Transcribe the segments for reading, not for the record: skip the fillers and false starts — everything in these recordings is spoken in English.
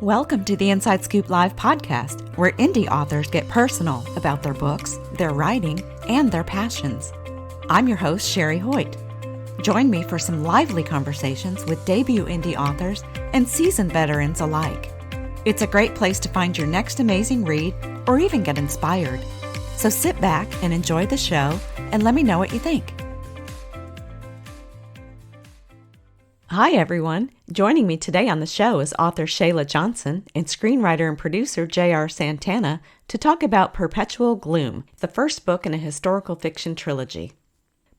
Welcome to the Inside Scoop Live podcast, where indie authors get personal about their books, their writing, and their passions. I'm your host, Sherry Hoyt. Join me for some lively conversations with debut indie authors and seasoned veterans alike. It's a great place to find your next amazing read or even get inspired. So sit back and enjoy the show and let me know what you think. Hi, everyone. Joining me today on the show is author Shelah Johnson and screenwriter and producer J.R. Santana to talk about Perpetual Gloom, the first book in a historical fiction trilogy.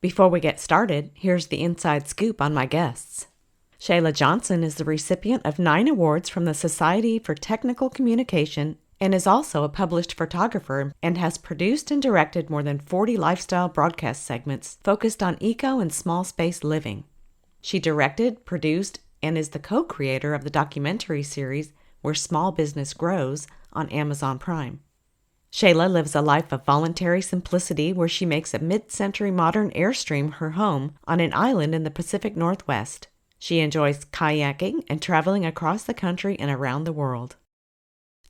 Before we get started, here's the inside scoop on my guests. Shelah Johnson is the recipient of 9 awards from the Society for Technical Communication and is also a published photographer and has produced and directed more than 40 lifestyle broadcast segments focused on eco and small space living. She directed, produced, and is the co-creator of the documentary series Where Small Business Grows on Amazon Prime. Shelah lives a life of voluntary simplicity where she makes a mid-century modern Airstream her home on an island in the Pacific Northwest. She enjoys kayaking and traveling across the country and around the world.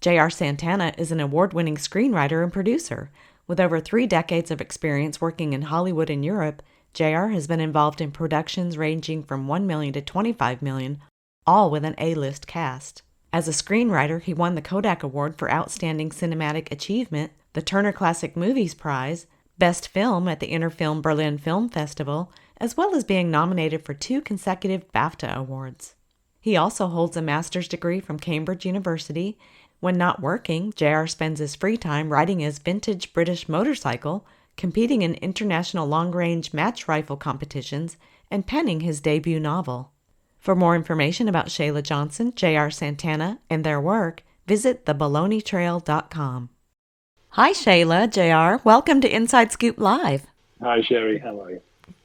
J.R. Santana is an award-winning screenwriter and producer. With over 3 decades of experience working in Hollywood and Europe, J.R. has been involved in productions ranging from $1 million to $25 million, all with an A-list cast. As a screenwriter, he won the Kodak Award for Outstanding Cinematic Achievement, the Turner Classic Movies Prize, Best Film at the Interfilm Berlin Film Festival, as well as being nominated for 2 consecutive BAFTA awards. He also holds a master's degree from Cambridge University. When not working, J.R. spends his free time riding his vintage British motorcycle, competing in international long-range match rifle competitions, and penning his debut novel. For more information about Shelah Johnson, J.R. Santana, and their work, visit theboloneytrail.com. Hi, Shelah, J.R. Welcome to Inside Scoop Live. Hi, Sherry. How are you?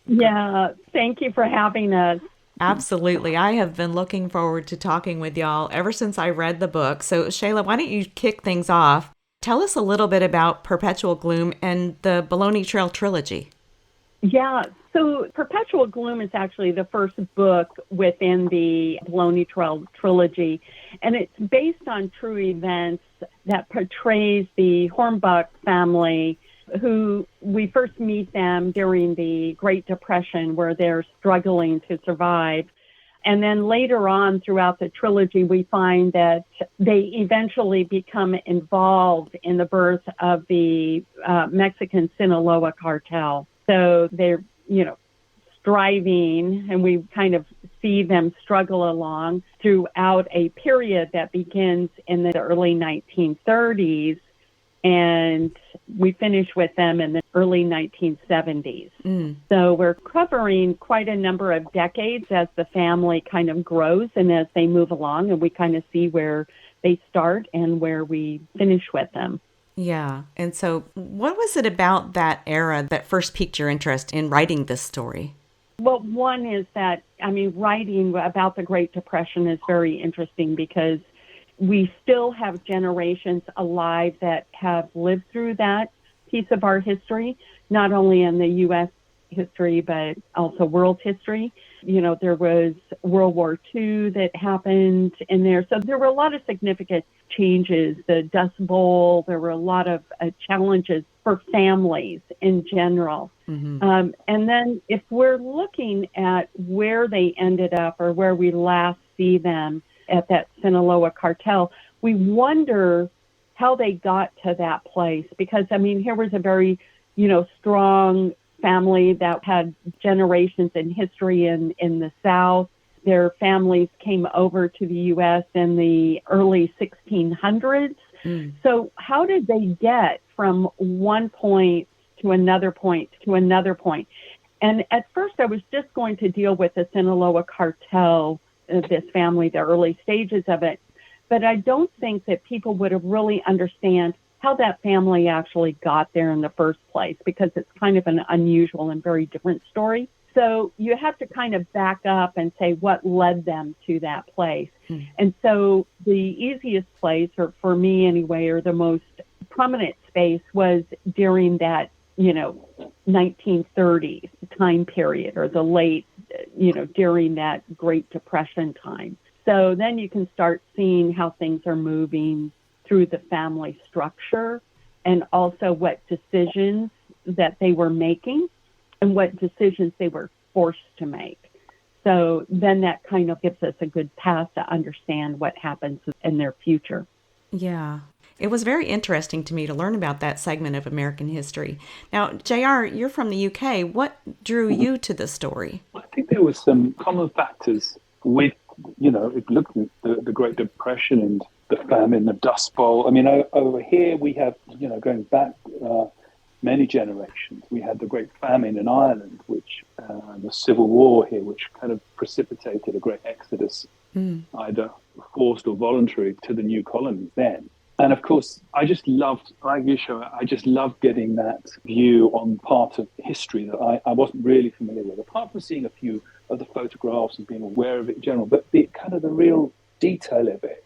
Yeah, thank you for having us. Absolutely. I have been looking forward to talking with y'all ever since I read the book. So, Shelah, why don't you kick things off? Tell us a little bit about Perpetual Gloom and the Boloney Trail Trilogy. Yeah, so Perpetual Gloom is actually the first book within the Boloney Trail Trilogy, and it's based on true events that portrays the Hornbuck family, who we first meet them during the Great Depression, where they're struggling to survive. And then later on throughout the trilogy, we find that they eventually become involved in the birth of the Mexican Sinaloa cartel. So they're, striving, and we kind of see them struggle along throughout a period that begins in the early 1930s. And we finish with them in the early 1970s. So we're covering quite a number of decades as the family kind of grows and as they move along, and we kind of see where they start and where we finish with them. Yeah. And so what was it about that era that first piqued your interest in writing this story? Well, one is that, writing about the Great Depression is very interesting because we still have generations alive that have lived through that piece of our history, not only in the U.S. history, but also world history. There was World War II that happened in there. So there were a lot of significant changes, the Dust Bowl. There were a lot of challenges for families in general. And then if we're looking at where they ended up or where we last see them, at that Sinaloa cartel, we wonder how they got to that place. Because, here was a very, strong family that had generations in history in the South. Their families came over to the U.S. in the early 1600s. So how did they get from one point to another point to another point? And at first I was just going to deal with the Sinaloa cartel, this family, the early stages of it. But I don't think that people would have really understand how that family actually got there in the first place, because it's kind of an unusual and very different story. So you have to kind of back up and say what led them to that place. And so the easiest place, or for me anyway, or the most prominent space was during that, 1930s time period, or the late, during that Great Depression time. So then you can start seeing how things are moving through the family structure, and also what decisions that they were making and what decisions they were forced to make. So then that kind of gives us a good path to understand what happens in their future. Yeah. It was very interesting to me to learn about that segment of American history. Now, JR, you're from the UK. What drew you to the story? I think there were some common factors with, if you look at the Great Depression and the famine, the Dust Bowl. I mean, over here we have, going back many generations, we had the Great Famine in Ireland, which the Civil War here, which kind of precipitated a great exodus, either forced or voluntary, to the new colonies then. And of course, I just loved, like you show, I just loved getting that view on part of history that I wasn't really familiar with, apart from seeing a few of the photographs and being aware of it in general. But the kind of the real detail of it,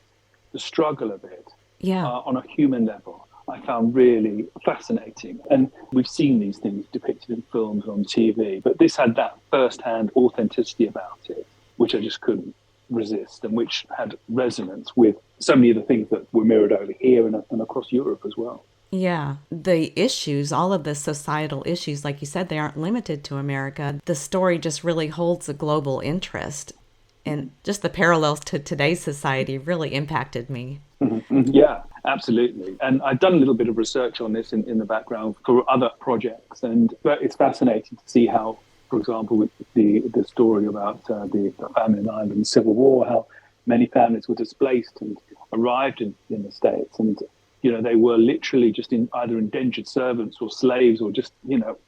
the struggle of it, on a human level, I found really fascinating. And we've seen these things depicted in films and on TV, but this had that first-hand authenticity about it, which I just couldn't resist, and which had resonance with so many of the things that were mirrored over here and across Europe as well. Yeah, the issues, all of the societal issues, like you said, they aren't limited to America. The story just really holds a global interest, and just the parallels to today's society really impacted me. Mm-hmm. Yeah, absolutely. And I've done a little bit of research on this in the background for other projects, but it's fascinating to see how, for example, with the story about the famine in Ireland and Civil War, how many families were displaced and arrived in the States, and they were literally just either indentured servants or slaves, or just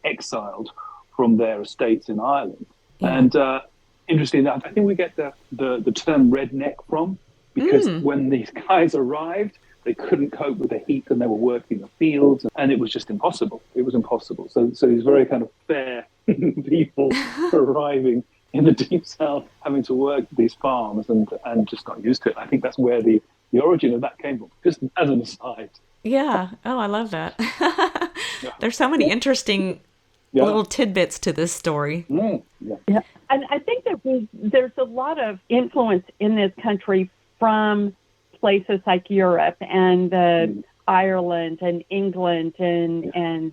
exiled from their estates in Ireland. Yeah. And interestingly enough, I think we get the term redneck from, because when these guys arrived, they couldn't cope with the heat and they were working the fields, and it was just impossible. It was impossible. So these very kind of fair people arriving in the deep south, having to work these farms and just not used to it. I think that's where the origin of that came from, just as an aside. Yeah. Oh, I love that. There's so many interesting little tidbits to this story. Yeah. And I think that there's a lot of influence in this country from places like Europe and Ireland and England and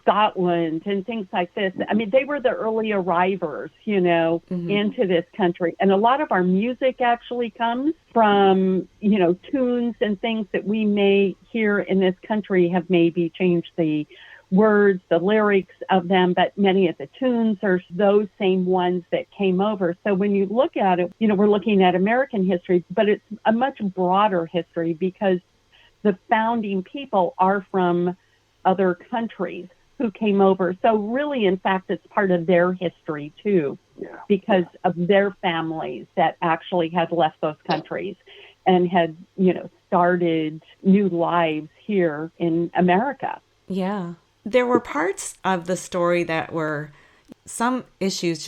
Scotland and things like this. I mean, they were the early arrivers, into this country. And a lot of our music actually comes from, tunes and things that we may hear in this country have maybe changed the words, the lyrics of them, but many of the tunes are those same ones that came over. So when you look at it, we're looking at American history, but it's a much broader history because the founding people are from other countries who came over. So really, in fact, it's part of their history too, because of their families that actually had left those countries and had, started new lives here in America. Yeah. There were parts of the story that were some issues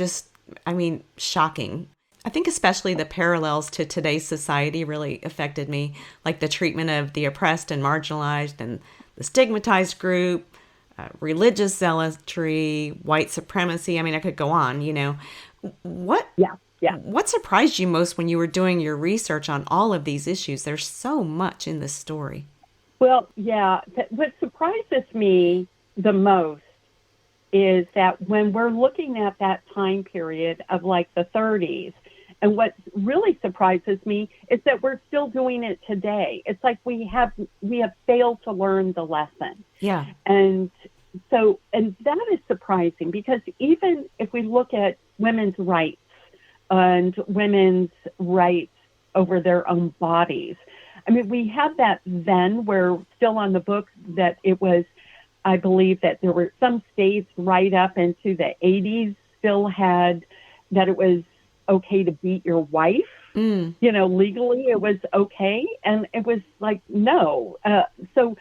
shocking. I think especially the parallels to today's society really affected me, like the treatment of the oppressed and marginalized and the stigmatized group, religious zealotry, white supremacy. I mean, I could go on, What surprised you most when you were doing your research on all of these issues? There's so much in this story. Well, yeah. What surprises me the most is that when we're looking at that time period of like the 30s, and what really surprises me is that we're still doing it today. It's like we have failed to learn the lesson. Yeah. And that is surprising, because even if we look at women's rights and women's rights over their own bodies, I mean, we had that then, where still on the books that it was, I believe that there were some states right up into the 80s still had that it was okay to beat your wife. Legally it was okay. And it was like, no. So,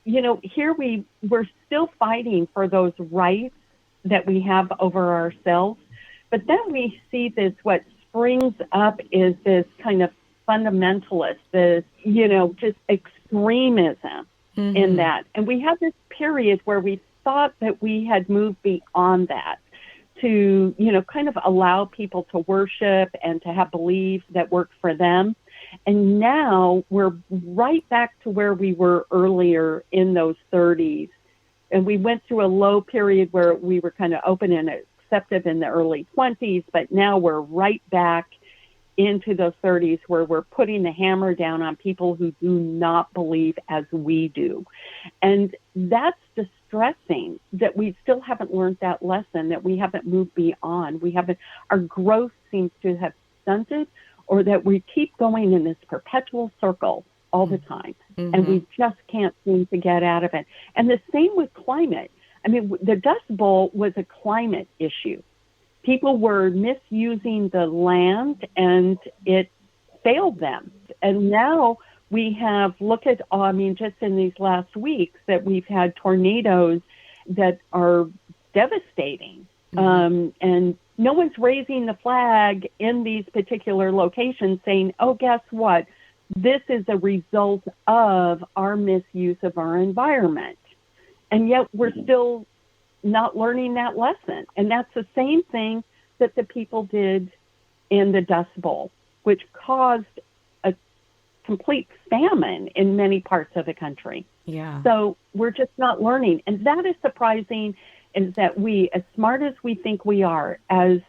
here we're still fighting for those rights that we have over ourselves. But then we see this, what springs up is this kind of fundamentalist, this, just extremism in that. And we had this period where we thought that we had moved beyond that to, kind of allow people to worship and to have beliefs that work for them. And now we're right back to where we were earlier in those 30s. And we went through a low period where we were kind of open and accepted in the early 20s, but now we're right back into those 30s where we're putting the hammer down on people who do not believe as we do. And that's distressing that we still haven't learned that lesson, that we haven't moved beyond. Our growth seems to have stunted, or that we keep going in this perpetual circle all the time. Mm-hmm. And we just can't seem to get out of it. And the same with climate. I mean, the Dust Bowl was a climate issue. People were misusing the land and it failed them. And now we have, just in these last weeks that we've had tornadoes that are devastating. Mm-hmm. And no one's raising the flag in these particular locations saying, oh, guess what? This is a result of our misuse of our environment. And yet we're still not learning that lesson. And that's the same thing that the people did in the Dust Bowl, which caused a complete famine in many parts of the country. Yeah. So we're just not learning. And that is surprising, is that we, as smart as we think we are, as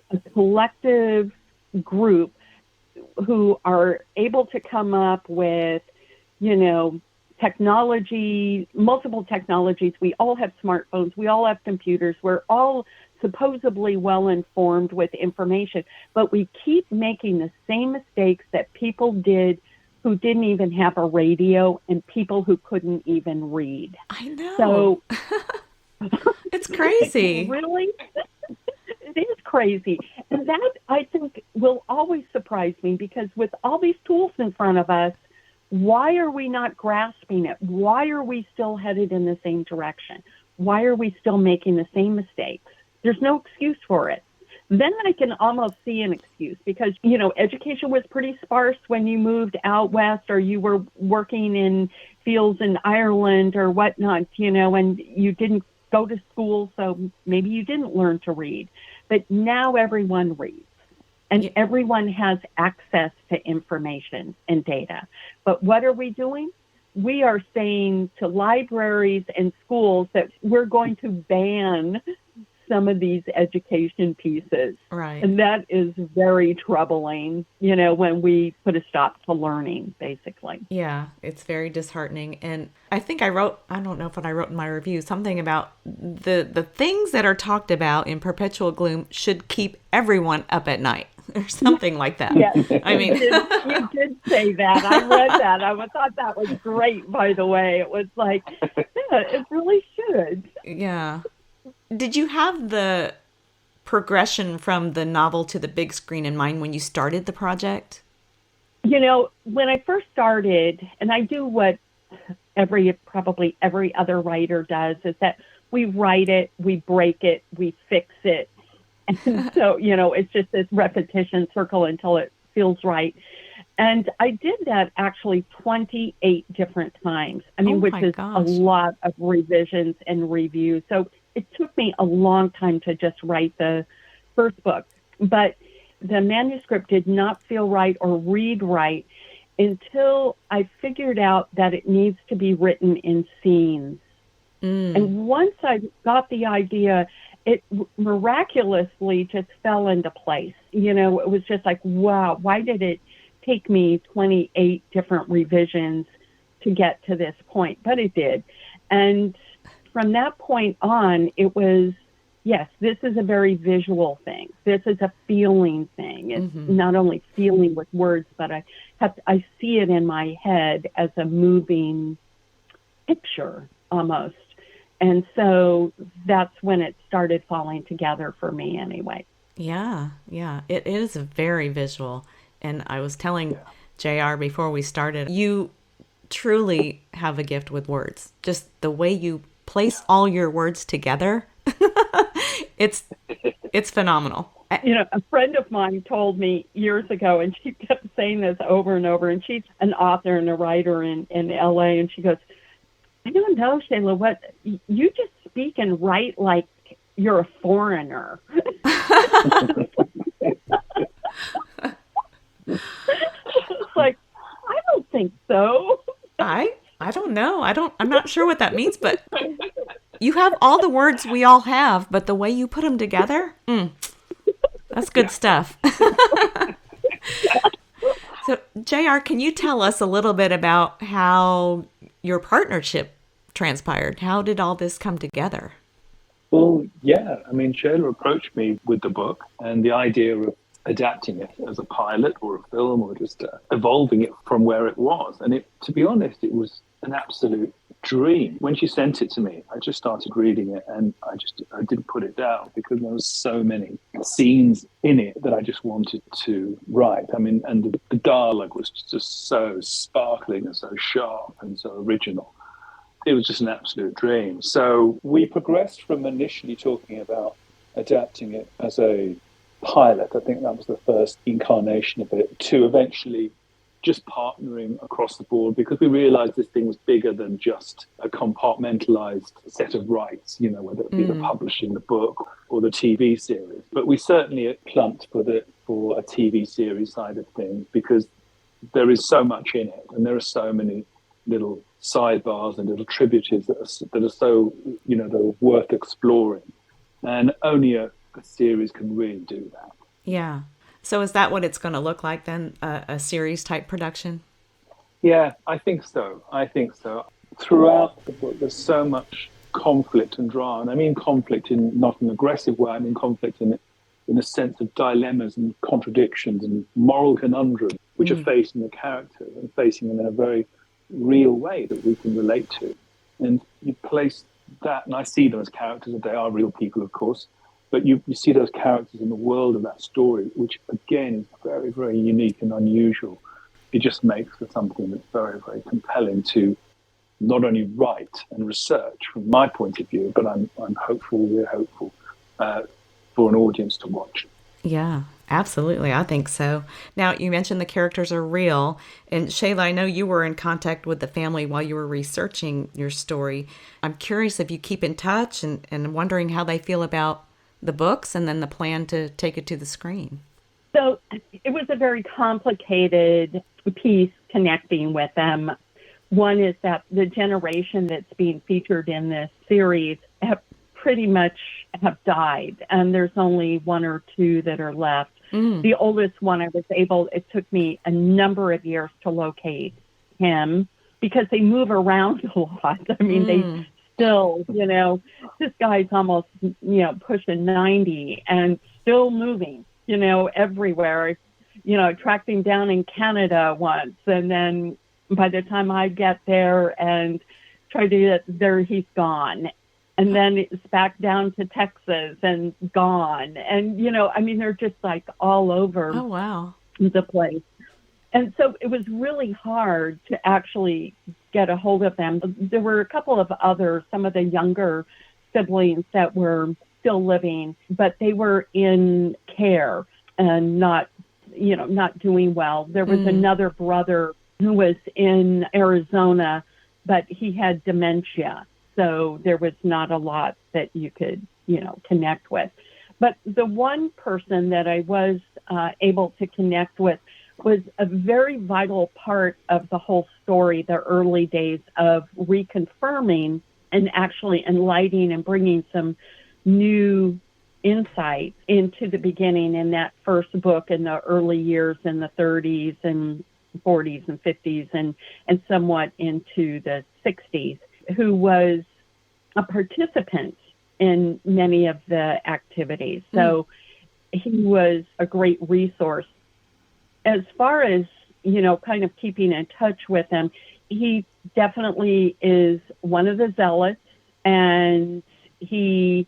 a collective group who are able to come up with, technology, multiple technologies. We all have smartphones. We all have computers. We're all supposedly well-informed with information, but we keep making the same mistakes that people did who didn't even have a radio and people who couldn't even read. I know. So it's crazy. Really? It is crazy. And that, I think, will always surprise me, because with all these tools in front of us, why are we not grasping it? Why are we still headed in the same direction? Why are we still making the same mistakes? There's no excuse for it. Then I can almost see an excuse, because, education was pretty sparse when you moved out west, or you were working in fields in Ireland or whatnot, and you didn't go to school, so maybe you didn't learn to read. But now everyone reads, and everyone has access to information and data. But what are we doing? We are saying to libraries and schools that we're going to ban some of these education pieces. Right. And that is very troubling, when we put a stop to learning, basically. Yeah, it's very disheartening. And I think I don't know what I wrote in my review, something about the things that are talked about in perpetual gloom should keep everyone up at night, or something like that. Yes. I mean, you did say that. I read that. I thought that was great, by the way. It was like, yeah, it really should. Yeah. Did you have the progression from the novel to the big screen in mind when you started the project? When I first started, and I do what probably every other writer does, is that we write it, we break it, we fix it. And so, it's just this repetition circle until it feels right. And I did that actually 28 different times. Which is a lot of revisions and reviews. So it took me a long time to just write the first book, but the manuscript did not feel right or read right until I figured out that it needs to be written in scenes. And once I got the idea, it miraculously just fell into place. It was just like, wow, why did it take me 28 different revisions to get to this point? But it did. And from that point on, it was, yes, this is a very visual thing. This is a feeling thing. It's not only feeling with words, but I see it in my head as a moving picture almost. And so that's when it started falling together for me anyway. Yeah. It is very visual. And I was telling JR before we started, you truly have a gift with words. Just the way you place all your words together, it's phenomenal. A friend of mine told me years ago, and she kept saying this over and over, and she's an author and a writer in LA, and she goes, I don't know, Shelah, what you just speak and write like you're a foreigner. It's like, I don't think so. I don't know. I'm not sure what that means, but you have all the words we all have, but the way you put them together, that's good stuff. So, JR, can you tell us a little bit about how your partnership transpired? How did all this come together? Well, yeah. I mean, Shelah approached me with the book and the idea of adapting it as a pilot or a film or just evolving it from where it was. And to be honest, it was an absolute dream. When she sent it to me, I just started reading it and I didn't put it down because there was so many scenes in it that I just wanted to write. I mean, and the dialogue was just so sparkling and so sharp and so original. It was just an absolute dream. So we progressed from initially talking about adapting it as a pilot, I think that was the first incarnation of it, to eventually just partnering across the board because we realized this thing was bigger than just a compartmentalized set of rights, whether it be the publishing the book or the TV series. But we certainly plumped for a TV series side of things because there is so much in it and there are so many little sidebars and little tributaries that are so, they're worth exploring. And only a series can really do that. Yeah. So is that what it's going to look like then, a series type production? Yeah, I think so. Throughout the book, there's so much conflict and drama. And I mean conflict in not an aggressive way. I mean conflict in a sense of dilemmas and contradictions and moral conundrums which are facing the characters and facing them in a very real way that we can relate to. And you place that, and I see them as characters, and they are real people, of course, but you see those characters in the world of that story, which again is very, very unique and unusual. It just makes for something that's very, very compelling to not only write and research from my point of view, but we're hopeful for an audience to watch. Yeah, absolutely. I think so. Now, you mentioned the characters are real. And Shelah, I know you were in contact with the family while you were researching your story. I'm curious if you keep in touch and wondering how they feel about the books and then the plan to take it to the screen. So it was a very complicated piece connecting with them. One is that the generation that's being featured in this series have pretty much died, and there's only one or two that are left. The oldest one it took me a number of years to locate him because they move around a lot. I mean, they still, this guy's almost, pushing 90 and still moving, everywhere. I tracked him down in Canada once, and then by the time I get there and try to get there, he's gone. And then it's back down to Texas and gone. And, they're just like all over the place. And so it was really hard to actually get a hold of them. There were a couple of others, some of the younger siblings that were still living, but they were in care and not doing well. There was another brother who was in Arizona, but he had dementia. So there was not a lot that you could, connect with. But the one person that I was able to connect with was a very vital part of the whole story, the early days of reconfirming and actually enlightening and bringing some new insight into the beginning in that first book in the early years in the 30s and 40s and 50s and somewhat into the 60s, who was a participant in many of the activities. So he was a great resource. As far as, kind of keeping in touch with him, he definitely is one of the zealots, and he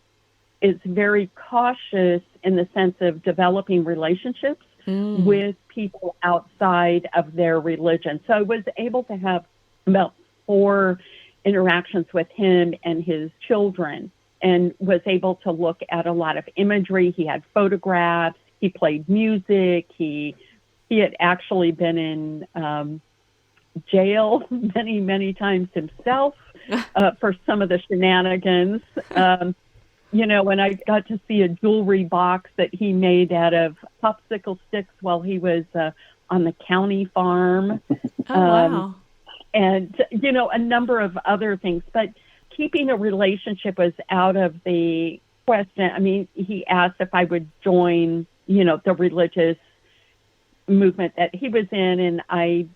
is very cautious in the sense of developing relationships with people outside of their religion. So I was able to have about 4 interactions with him and his children, and was able to look at a lot of imagery. He had photographs, he played music, he had actually been in jail many, many times himself for some of the shenanigans. and I got to see a jewelry box that he made out of popsicle sticks while he was on the county farm. Oh, wow. And, a number of other things. But keeping a relationship was out of the question. I mean, he asked if I would join, the religious movement that he was in, and I,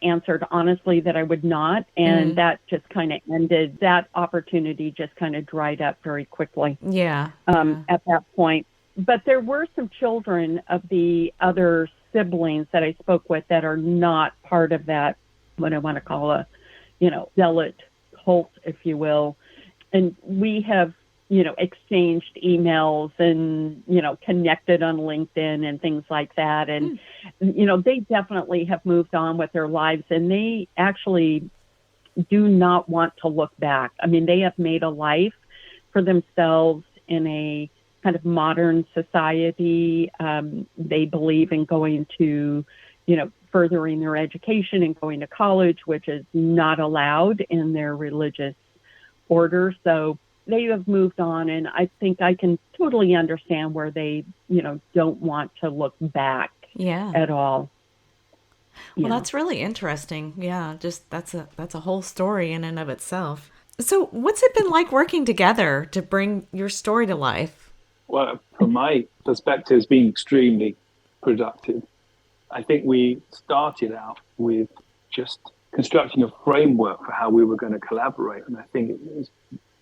answered honestly that I would not, and that just kind of ended. That opportunity just kind of dried up very quickly. Yeah. At that point. But there were some children of the other siblings that I spoke with that are not part of that, what I want to call a, zealot cult, if you will. And we have, exchanged emails and, connected on LinkedIn and things like that. And, they definitely have moved on with their lives, and they actually do not want to look back. I mean, they have made a life for themselves in a kind of modern society. They believe in going to, furthering their education and going to college, which is not allowed in their religious order. So they have moved on, and I think I can totally understand where they, don't want to look back at all. Well, that's really interesting. Yeah, just that's a whole story in and of itself. So what's it been like working together to bring your story to life? Well, from my perspective, it's been extremely productive. I think we started out with just constructing a framework for how we were going to collaborate. And I think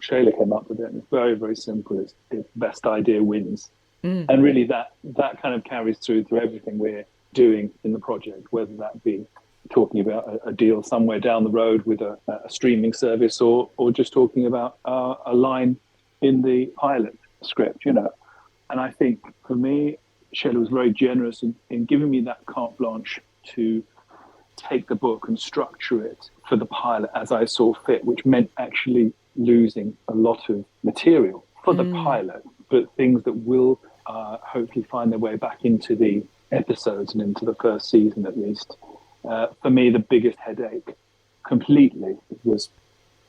Shelah came up with it. And it's very, very simple. It's best idea wins. And really that kind of carries through everything we're doing in the project, whether that be talking about a deal somewhere down the road with a streaming service or just talking about a line in the pilot script, And I think for me, Shelah was very generous in giving me that carte blanche to take the book and structure it for the pilot as I saw fit, which meant actually losing a lot of material for the pilot, but things that will hopefully find their way back into the episodes and into the first season at least. For me, the biggest headache completely was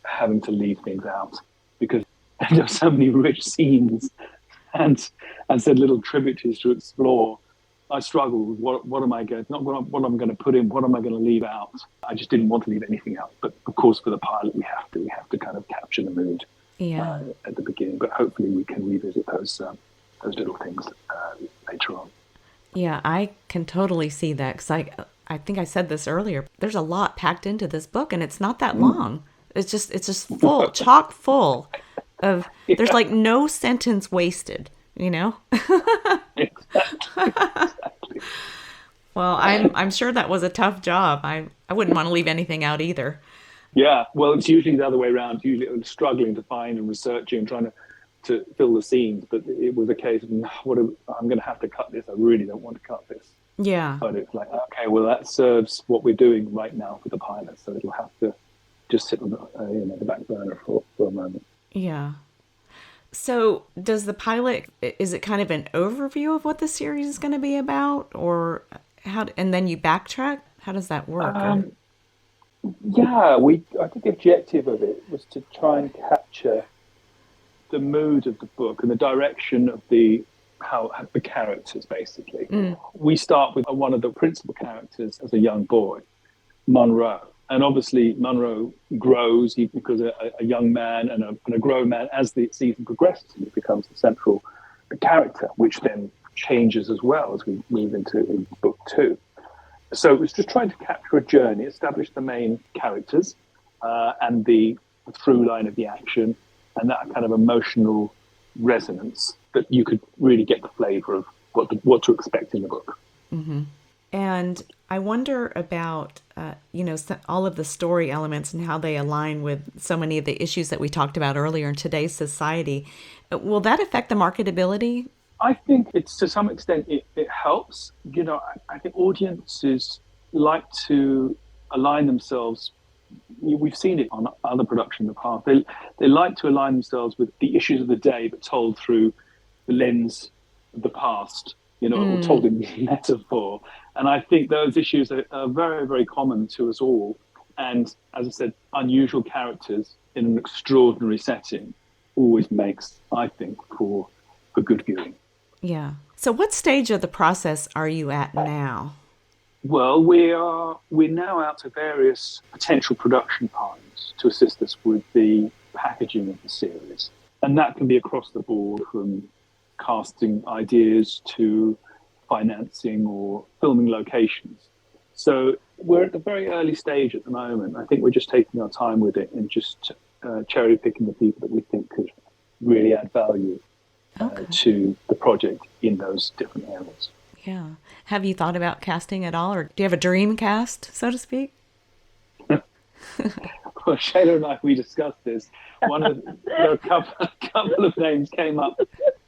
having to leave things out, because there are so many rich scenes and said little tributaries to explore. I struggled with what am I going, not what I'm going to put in, what am I going to leave out. I just didn't want to leave anything out. But of course, for the pilot, we have to kind of capture the mood at the beginning. But hopefully, we can revisit those little things later on. Yeah, I can totally see that, because I think I said this earlier. There's a lot packed into this book, and it's not that long. It's just full, chock full of. There's like no sentence wasted. Exactly. Well, I'm sure that was a tough job. I wouldn't want to leave anything out either. Yeah, well, it's usually the other way around. Usually, I'm struggling to find and researching and trying to fill the scenes. But it was a case of I'm going to have to cut this. I really don't want to cut this. Yeah. But it's like, okay, well, that serves what we're doing right now for the pilot, so it'll have to just sit on the back burner for a moment. Yeah. So does the pilot, is it kind of an overview of what the series is going to be about, or and then you backtrack? How does that work? Yeah, I think the objective of it was to try and capture the mood of the book and the direction of the characters, basically. We start with one of the principal characters as a young boy, Monroe. And obviously, Monroe grows because a young man and a grown man, as the season progresses, he becomes the central character, which then changes as well as we move into book 2. So it was just trying to capture a journey, establish the main characters and the through line of the action, and that kind of emotional resonance that you could really get the flavor of what to expect in the book. Mm-hmm. And I wonder about, all of the story elements and how they align with so many of the issues that we talked about earlier in today's society. Will that affect the marketability? I think it's, to some extent, it helps. I think audiences like to align themselves. We've seen it on other productions in the past. They like to align themselves with the issues of the day, but told through the lens of the past, or told in metaphor. And I think those issues are very, very common to us all. And as I said, unusual characters in an extraordinary setting always makes, I think, for good viewing. Yeah. So what stage of the process are you at now? Well, we're now out to various potential production partners to assist us with the packaging of the series. And that can be across the board, from casting ideas to financing or filming locations. So we're at the very early stage at the moment. I think we're just taking our time with it and just cherry picking the people that we think could really add value to the project in those different areas. Yeah. Have you thought about casting at all, or do you have a dream cast, so to speak? Well, Shelah and I, we discussed this. A couple of names came up,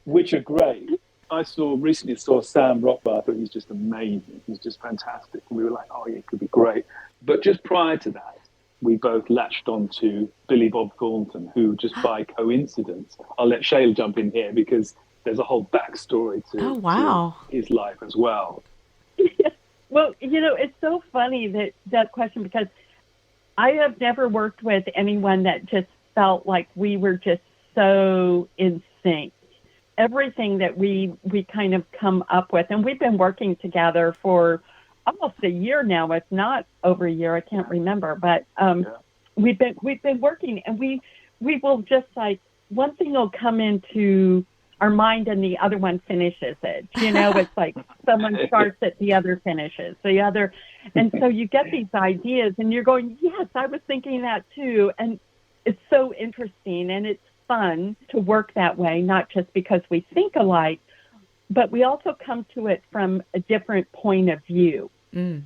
which are great. I recently saw Sam Rockwell. I thought he's just amazing. He's just fantastic. And we were like, oh, yeah, it could be great. But just prior to that, we both latched on to Billy Bob Thornton, who just by coincidence, I'll let Shelah jump in here because there's a whole backstory to his life as well. Well, it's so funny that question, because I have never worked with anyone that just felt like we were just so in sync. Everything that we kind of come up with, and we've been working together for almost a year now, if not over a year, I can't remember, but we've been working, and we will just, like, one thing will come into our mind and the other one finishes it. It's like someone starts it, the other finishes the other. And so you get these ideas and you're going, yes, I was thinking that too. And it's so interesting, and it's fun to work that way, not just because we think alike, but we also come to it from a different point of view. Mm.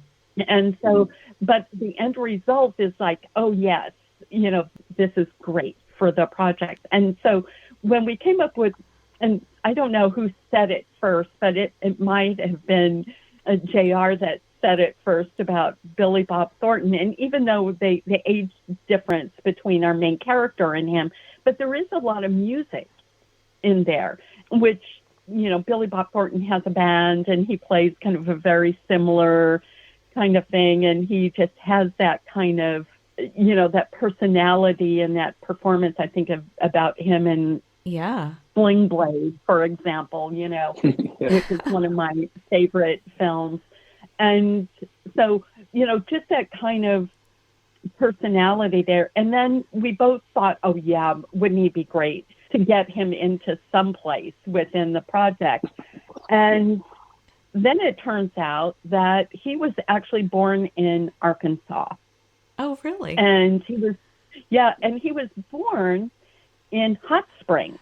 And so, but the end result is like, oh yes, this is great for the project. And so when we came up with, and I don't know who said it first, but it might have been JR that said it first about Billy Bob Thornton. And even though the age difference between our main character and him, but there is a lot of music in there, which, Billy Bob Thornton has a band and he plays kind of a very similar kind of thing. And he just has that kind of, that personality and that performance, I think, about him and Bling Blade, for example, which is one of my favorite films. And so, just that kind of personality there. And then we both thought, oh, yeah, wouldn't he be great to get him into some place within the project? And then it turns out that he was actually born in Arkansas. Oh, really? And he was born in Hot Springs,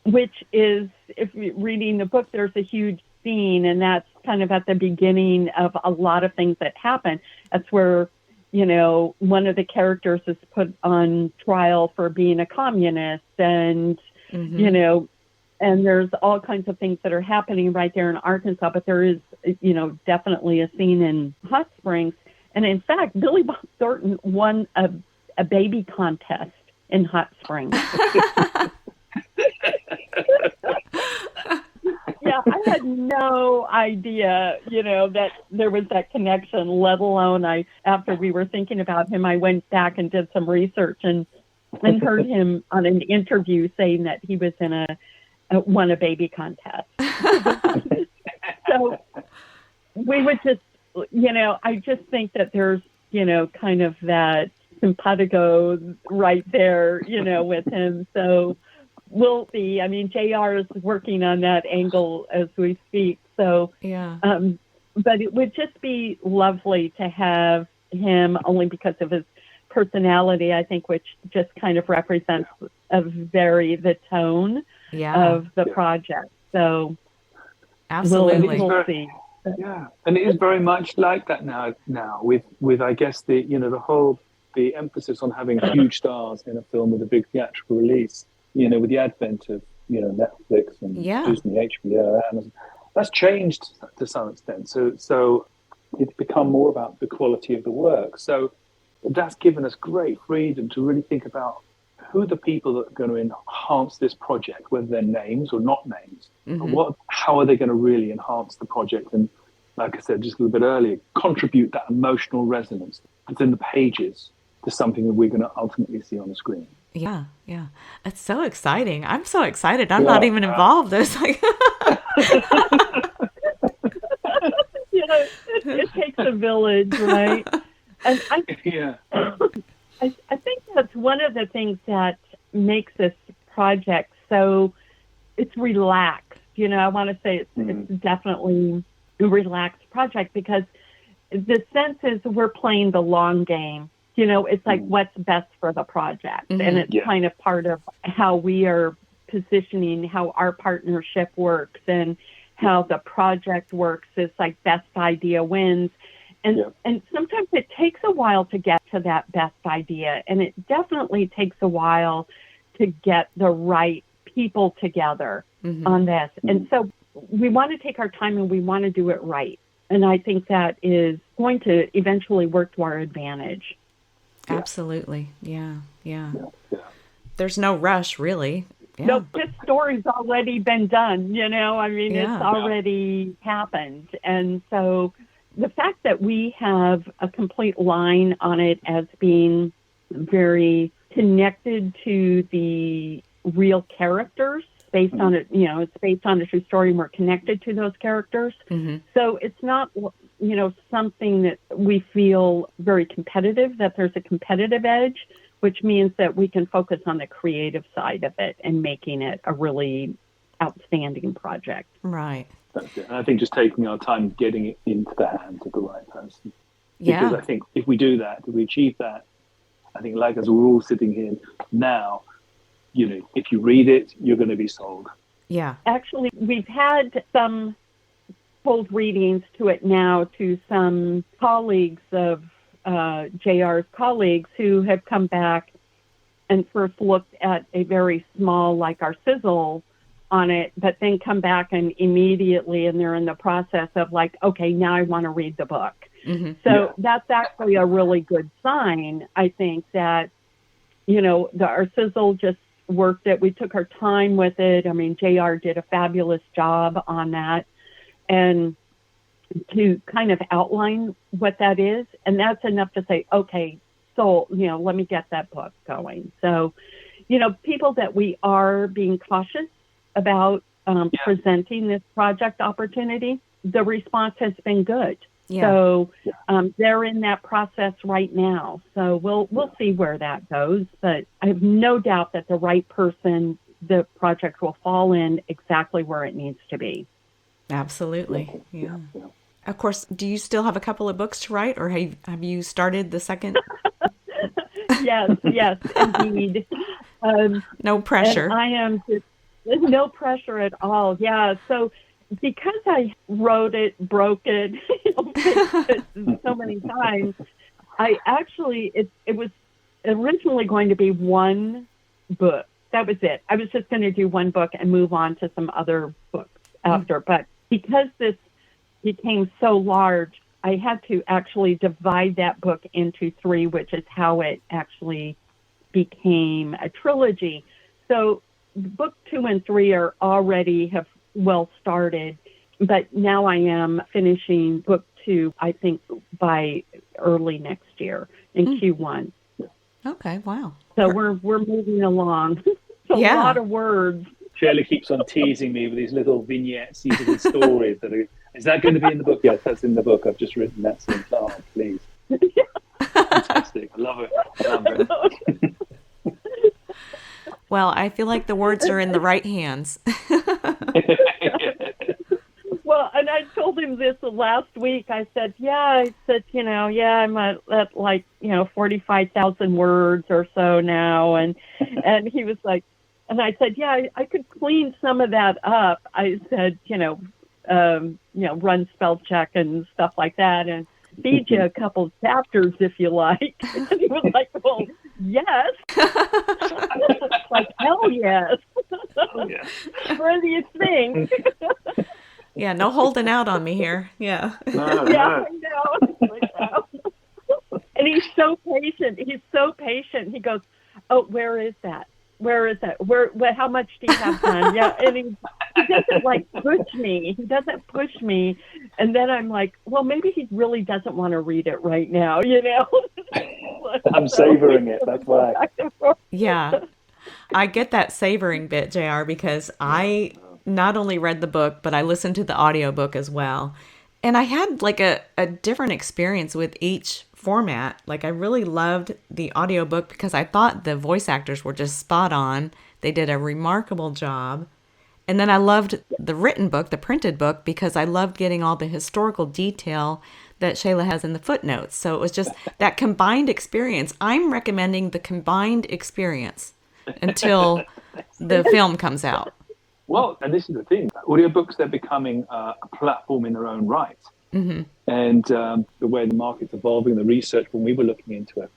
which is, if you're reading the book, there's a huge scene, and that's kind of at the beginning of a lot of things that happen. That's where, one of the characters is put on trial for being a communist, and, and there's all kinds of things that are happening right there in Arkansas, but there is, definitely a scene in Hot Springs. And in fact, Billy Bob Thornton won a baby contest in Hot Springs. Yeah, I had no idea, that there was that connection, let alone after we were thinking about him, I went back and did some research and heard him on an interview saying that he was in won a baby contest. So we would just, I just think that there's, kind of that simpatico right there, with him. So we'll see. I mean, JR is working on that angle as we speak. So, but it would just be lovely to have him, only because of his personality, I think, which just kind of represents the tone of the project. So absolutely, we'll see. Yeah, and it is very much like that now with I guess the emphasis on having huge stars in a film with a big theatrical release. With the advent of Netflix and Disney, HBO, Amazon, that's changed to some extent. So it's become more about the quality of the work. So that's given us great freedom to really think about who are the people that are going to enhance this project, whether they're names or not names. Mm-hmm. How are they going to really enhance the project? And like I said just a little bit earlier, contribute that emotional resonance that's in the pages to something that we're going to ultimately see on the screen. Yeah, yeah. It's so exciting. I'm so excited. I'm not even Yeah. involved. It's like, It takes a village, right? And Yeah. I think that's one of the things that makes this project so, it's relaxed. I want to say it's definitely a relaxed project because the sense is we're playing the long game. It's like what's best for the project. And it's kind of part of how we are positioning how our partnership works and how the project works. It's like best idea wins. And sometimes it takes a while to get to that best idea. And it definitely takes a while to get the right people together on this. And so we want to take our time and we want to do it right. And I think that is going to eventually work to our advantage. absolutely. Yeah, yeah. There's no rush, really. Yeah. No, this story's already been done, I mean, Yeah. it's already happened. And so the fact that we have a complete line on it as being very connected to the real characters based on it, it's based on a true story and we're connected to those characters. So it's not, something that we feel very competitive, that there's a competitive edge, which means that we can focus on the creative side of it and making it a really outstanding project. Right. That's it. And I think just taking our time getting it into the hands of the right person. Yeah. Because I think if we do that, if we achieve that, I think like as we're all sitting here now, if you read it, you're going to be sold. Yeah. Actually, we've had some cold readings to it now to some colleagues of JR's colleagues who have come back and first looked at a very small, like our sizzle on it, but then come back and immediately, and they're in the process of like, okay, now I want to read the book. So that's actually a really good sign, I think, that, our sizzle just worked it. We took our time with it. I mean, JR did a fabulous job on that. And to kind of outline what that is. And that's enough to say, okay, so, let me get that book going. So, people that we are being cautious about presenting this project opportunity, the response has been good. Yeah. So they're in that process right now. So we'll see where that goes. But I have no doubt that the right person, the project will fall in exactly where it needs to be. Absolutely. Yeah. Of course, do you still have a couple of books to write, or have you started the second? Yes, indeed. No pressure. And I am just, no pressure at all. Yeah. So because I wrote it, broke it, fixed it so many times, I actually, it was originally going to be one book. That was it. I was just going to do one book and move on to some other books after. But because this became so large, I had to actually divide that book into three, which is how it actually became a trilogy. So book 2 and 3 are already have well started, but now I am finishing book 2, I think, by early next year in Q1. Okay, wow. So we're moving along. It's a lot of words. Shelah keeps on teasing me with these little vignettes, these little stories that are. Is that going to be in the book? Yes, that's in the book. I've just written that since. Oh, please. Fantastic. I love it. Well, I feel like the words are in the right hands. Well, and I told him this last week. I said, I'm at like, 45,000 words or so now. And he was like, and I said, I could clean some of that up. I said, run spell check and stuff like that, and feed you a couple chapters if you like. And he was like, well, yes. Like, hell yes. Oh, yeah. What do you think? Yeah, no holding out on me here. Yeah. No. I know. And he's so patient. He goes, oh, where is that? Where, how much do you have done? Yeah. And he doesn't push me. And then I'm like, well, maybe he really doesn't want to read it right now, So I'm savoring it. That's why. Yeah. I get that savoring bit, JR, because I not only read the book, but I listened to the audiobook as well. And I had like a different experience with each format. Like I really loved the audiobook because I thought the voice actors were just spot on. They did a remarkable job. And then I loved the written book, the printed book, because I loved getting all the historical detail that Shelah has in the footnotes. So it was just that combined experience. I'm recommending the combined experience until the film comes out. Well, and this is the thing. Audiobooks, they're becoming a platform in their own right. Mm-hmm. And the way the market's evolving, the research, when we were looking into it,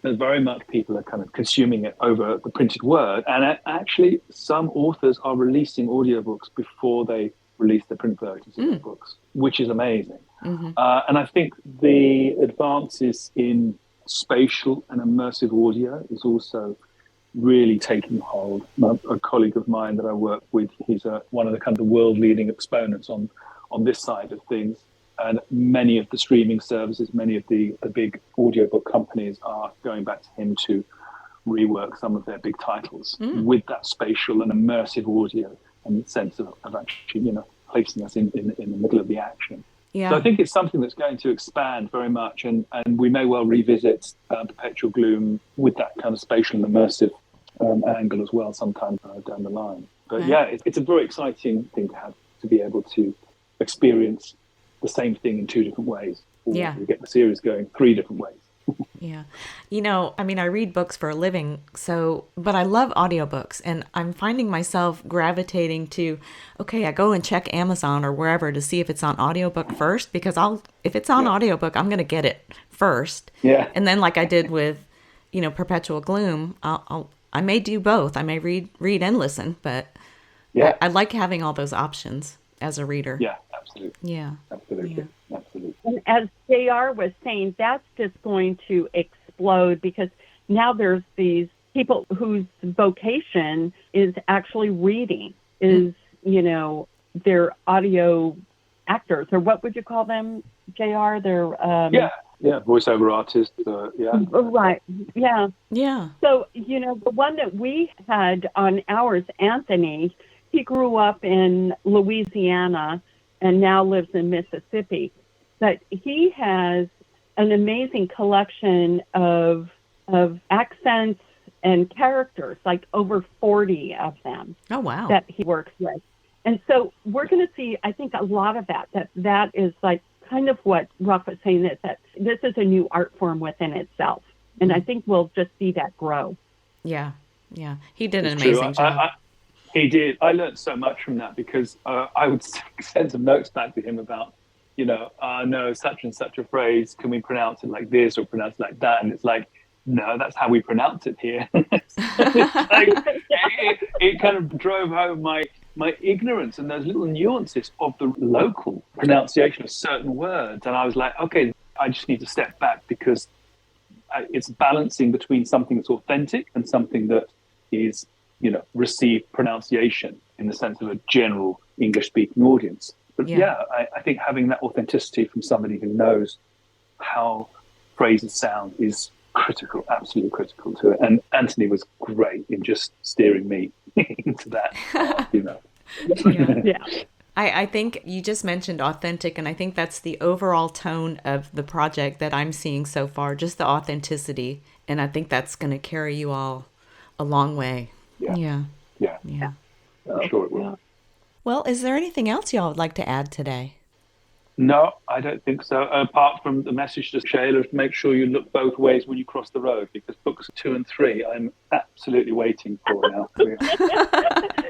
there's very much people are kind of consuming it over the printed word. And actually, some authors are releasing audiobooks before they release the print versions of their books, which is amazing. Mm-hmm. And I think the advances in spatial and immersive audio is also really taking hold. A colleague of mine that I work with, he's one of the kind of the world-leading exponents on this side of things. And many of the streaming services, many of the big audiobook companies are going back to him to rework some of their big titles with that spatial and immersive audio and the sense of actually, placing us in the middle of the action. Yeah. So I think it's something that's going to expand very much, and we may well revisit Perpetual Gloom with that kind of spatial and immersive angle as well sometime down the line. But it's a very exciting thing to be able to experience the same thing in two different ways. Or you get the series going three different ways. Yeah. I read books for a living, but I love audiobooks, and I'm finding myself gravitating to, I go and check Amazon or wherever to see if it's on audiobook first, because if it's on audiobook, I'm going to get it first. Yeah. And then like I did with, Perpetual Gloom, I may do both. I may read and listen, but I like having all those options as a reader. Yeah, absolutely. Yeah. Absolutely. Yeah. Absolutely. And as JR was saying, that's just going to explode because now there's these people whose vocation is actually reading, they're audio actors, or what would you call them, JR? They're voiceover artists. Right. Yeah. Yeah. So the one that we had on ours, Anthony, he grew up in Louisiana and now lives in Mississippi. But he has an amazing collection of accents and characters, like over 40 of them. Oh, wow. That he works with. And so we're going to see, I think, a lot of that is like kind of what Ruff was saying, that this is a new art form within itself. And I think we'll just see that grow. Yeah. Yeah. He did an It's amazing true. job. He did. I learned so much from that because I would send some notes back to him about, no, such and such a phrase, can we pronounce it like this or pronounce it like that? And it's like, no, that's how we pronounce it here. It kind of drove home my ignorance and those little nuances of the local pronunciation of certain words. And I was like, okay, I just need to step back because it's balancing between something that's authentic and something that is, received pronunciation in the sense of a general English-speaking audience. But I think having that authenticity from somebody who knows how phrases sound is critical, absolutely critical to it. And Anthony was great in just steering me into that, Yeah. I think you just mentioned authentic, and I think that's the overall tone of the project that I'm seeing so far, just the authenticity. And I think that's going to carry you all a long way. Yeah. I'm sure it will. Well, is there anything else y'all would like to add today? No, I don't think so. Apart from the message to Shelah to make sure you look both ways when you cross the road, because books 2 and 3 I'm absolutely waiting for now.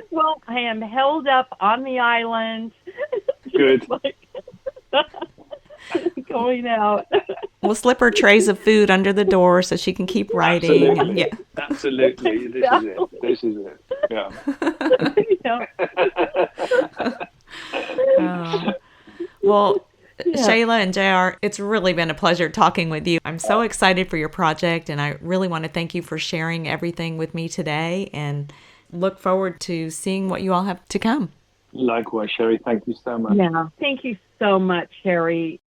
Well, I am held up on the island. Good. Going out. We'll slip her trays of food under the door so she can keep writing. Absolutely. This is it. Yeah. Well, Shelah and JR, it's really been a pleasure talking with you. I'm so excited for your project, and I really want to thank you for sharing everything with me today and look forward to seeing what you all have to come. Likewise, Sherry. Thank you so much. Yeah. Thank you so much, Sherry.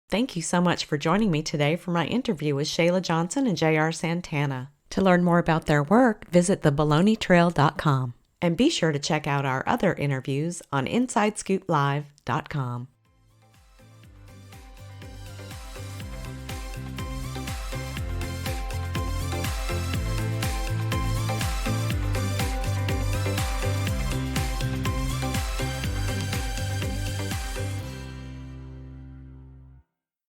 Thank you so much for joining me today for my interview with Shelah Johnson and J.R. Santana. To learn more about their work, visit theboloneytrail.com. And be sure to check out our other interviews on InsideScoopLive.com.